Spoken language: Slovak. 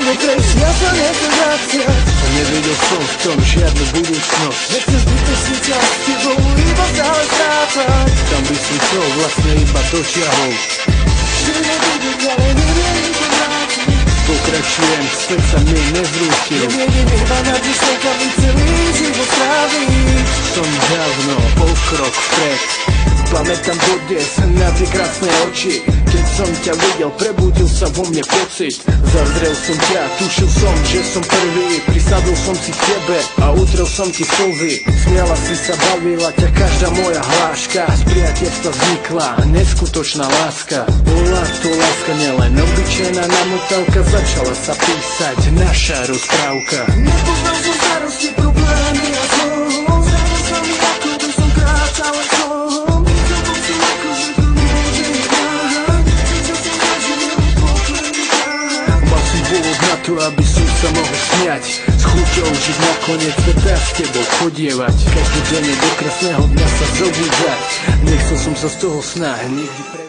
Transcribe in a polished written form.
dávno preč, ja sa nechcem vráciať. Nevedel som v tom žiadnu budúcnosť. Nechcem zbytočný čas s tebou iba stále strácať. Tam by som to vlastne iba dotiahol. Že nebudem, ale neviem to vrátiť. Pokračujem, svet sa mi nevrútil. Nevedem iba na myšlenkami celý život stráviť. Som dávno o krok vpred. Pamätám dodnes na tie krásne oči. Keď som ťa videl, prebudil sa vo mne pocit. Zazrel som ťa, tušil som, že som prvý. Prisadol som si k tebe a utrel som ti slzy. Smiala si sa, bavila ťa každá moja hláška. Z priateľstva vznikla neskutočná láska. Bola to láska, nielen obyčajná namotávka. Začala sa písať naša rozprávka. Nepoznal som starosti, problémy a zlom. Zdalo sa mi, ako by som kráčal som. Zabol si ako, že to môže vytáhať. Cítil som tak, že neodpoklený káhať. Mal si dôvod na to, aby som sa mohol smiať. S chuťou žiť nakoniec sveta s tebou chodievať. Každý deň do krásneho dňa sa zobúdzať. Nechcel som sa z toho sna nikdy